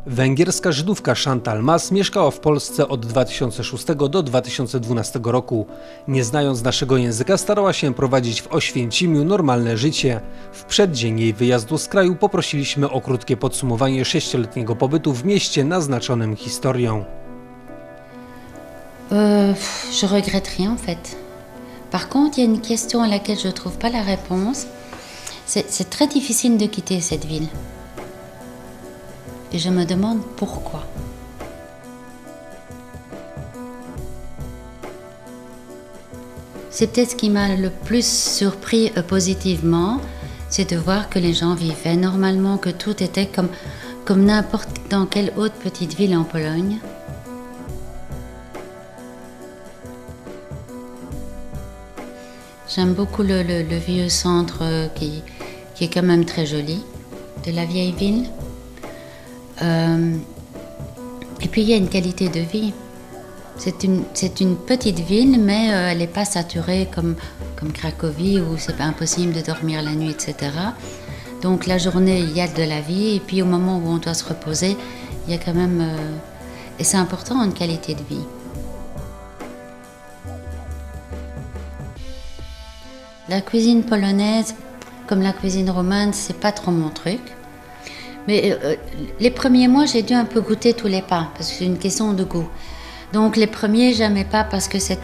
Węgierska Żydówka Chantal Mas mieszkała w Polsce od 2006 do 2012 roku. Nie znając naszego języka, starała się prowadzić w Oświęcimiu normalne życie. W przeddzień jej wyjazdu z kraju poprosiliśmy o krótkie podsumowanie 6-letniego pobytu w mieście naznaczonym historią. Je regrette rien en fait. Par contre, il y a une question à laquelle je ne trouve pas la réponse. C'est très difficile de quitter cette ville. Et je me demande pourquoi. C'est peut-être ce qui m'a le plus surpris positivement, c'est de voir que les gens vivaient normalement, que tout était comme n'importe dans quelle autre petite ville en Pologne. J'aime beaucoup le vieux centre qui est quand même très joli, de la vieille ville. Et puis il y a une qualité de vie. C'est une petite ville, mais elle n'est pas saturée comme Cracovie où c'est impossible de dormir la nuit, etc. Donc la journée, il y a de la vie, et puis au moment où on doit se reposer, il y a quand même... et c'est important, une qualité de vie. La cuisine polonaise, comme la cuisine romane, c'est pas trop mon truc. Mais les premiers mois, j'ai dû un peu goûter tous les pains, parce que c'est une question de goût. Donc les premiers, j'aimais pas parce que ça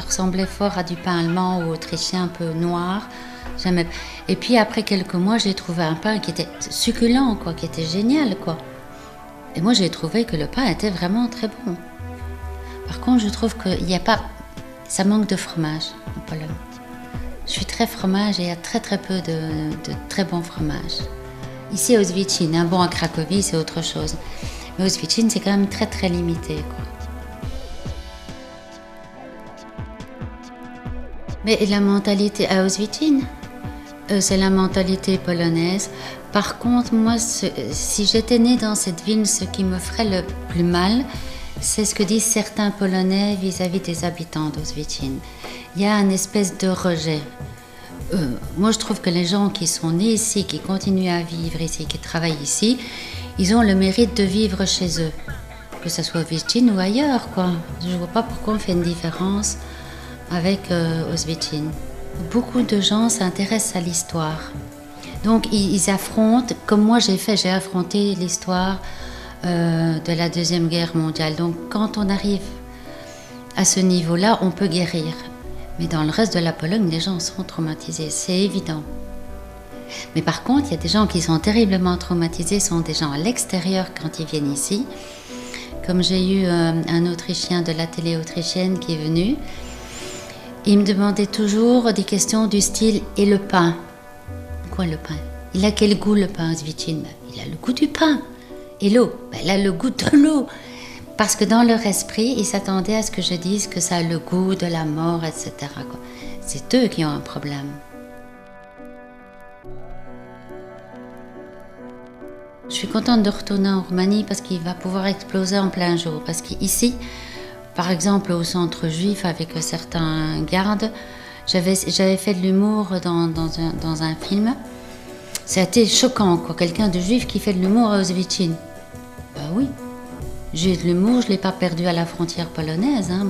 ressemblait fort à du pain allemand ou autrichien un peu noir. Et puis après quelques mois, j'ai trouvé un pain qui était succulent, quoi, qui était génial, quoi. Et moi, j'ai trouvé que le pain était vraiment très bon. Par contre, je trouve qu'il n'y a pas... Ça manque de fromage en Pologne. Je suis très fromage et il y a très très peu de très bons fromages. Ici, à Oświęcim, bon, à Cracovie, c'est autre chose. Mais Oświęcim, c'est quand même très très limité, quoi. Mais la mentalité à Oświęcim, c'est la mentalité polonaise. Par contre, moi, si j'étais née dans cette ville, ce qui me ferait le plus mal, c'est ce que disent certains Polonais vis-à-vis des habitants d'Oświęcim. Il y a une espèce de rejet. Moi, je trouve que les gens qui sont nés ici, qui continuent à vivre ici, qui travaillent ici, ils ont le mérite de vivre chez eux. Que ce soit Oświęcim ou ailleurs, quoi. Je ne vois pas pourquoi on fait une différence avec Oświęcim. Beaucoup de gens s'intéressent à l'histoire. Donc, ils affrontent, comme moi j'ai affronté l'histoire de la Deuxième Guerre mondiale. Donc, quand on arrive à ce niveau-là, on peut guérir. Mais dans le reste de la Pologne, les gens sont traumatisés, c'est évident. Mais par contre, il y a des gens qui sont terriblement traumatisés, sont des gens à l'extérieur quand ils viennent ici. Comme j'ai eu un Autrichien de la télé autrichienne qui est venu, il me demandait toujours des questions du style « Et le pain ?» Quoi le pain? Il a quel goût le pain, Oświęcim? Il a le goût du pain. Et l'eau? Il a le goût de l'eau. Parce que dans leur esprit, ils s'attendaient à ce que je dise que ça a le goût de la mort, etc. C'est eux qui ont un problème. Je suis contente de retourner en Roumanie parce qu'il va pouvoir exploser en plein jour. Parce qu'ici, par exemple au centre juif avec certains gardes, j'avais fait de l'humour dans un film. C'était choquant, quoi. Quelqu'un de juif qui fait de l'humour à Oświęcim. Ben oui. J'ai de l'humour, je ne l'ai pas perdu à la frontière polonaise. Hein.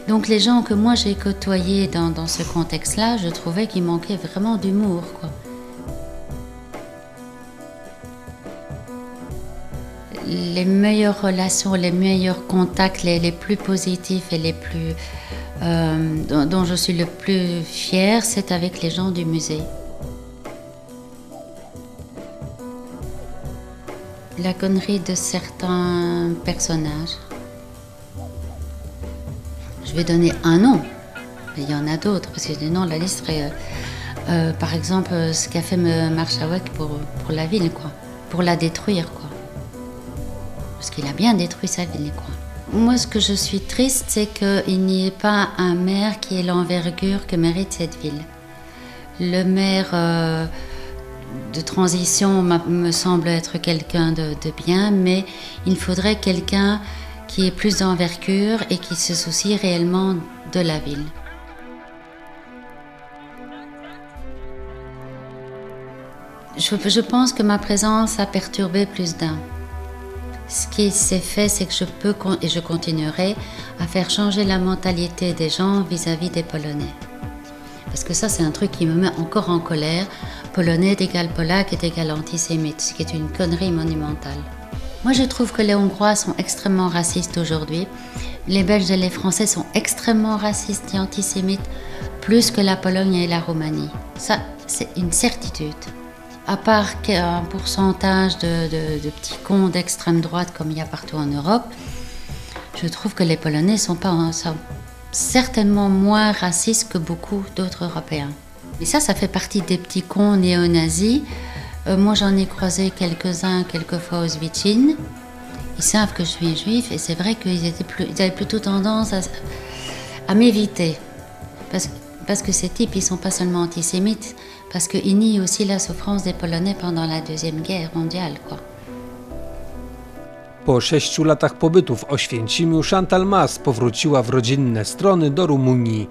Donc les gens que moi j'ai côtoyés dans ce contexte-là, je trouvais qu'il manquait vraiment d'humour, quoi. Les meilleures relations, les meilleurs contacts, les plus positifs et les plus dont je suis le plus fière, c'est avec les gens du musée. La connerie de certains personnages. Je vais donner un nom, mais il y en a d'autres, parce que sinon la liste serait... par exemple, ce qu'a fait Marszałek pour la ville, quoi. Pour la détruire, quoi. Parce qu'il a bien détruit sa ville, quoi. Moi, ce que je suis triste, c'est qu'il n'y ait pas un maire qui ait l'envergure que mérite cette ville. Le maire... de transition me semble être quelqu'un de bien, mais il faudrait quelqu'un qui ait plus d'envergure et qui se soucie réellement de la ville. Je pense que ma présence a perturbé plus d'un. Ce qui s'est fait, c'est que je peux et je continuerai à faire changer la mentalité des gens vis-à-vis des Polonais. Parce que ça, c'est un truc qui me met encore en colère. Polonais égale polac est égal antisémite, ce qui est une connerie monumentale. Moi, je trouve que les Hongrois sont extrêmement racistes aujourd'hui. Les Belges et les Français sont extrêmement racistes et antisémites, plus que la Pologne et la Roumanie. Ça, c'est une certitude. À part qu'un pourcentage de petits cons d'extrême droite comme il y a partout en Europe, je trouve que les Polonais sont certainement moins racistes que beaucoup d'autres Européens. Et ça fait partie des petits cons néo-nazis. Moi, j'en ai croisé quelques-uns, quelquefois aux Zwiecin. Ils savent que je suis juif et c'est vrai qu'ils avaient plutôt tendance à m'éviter. Parce que ces types, ils ne sont pas seulement antisémites, parce qu'ils nient aussi la souffrance des Polonais pendant la Deuxième Guerre mondiale, quoi. Po 6 latach pobytu w Oświęcimiu Chantal Mas powróciła w rodzinne strony do Rumunii.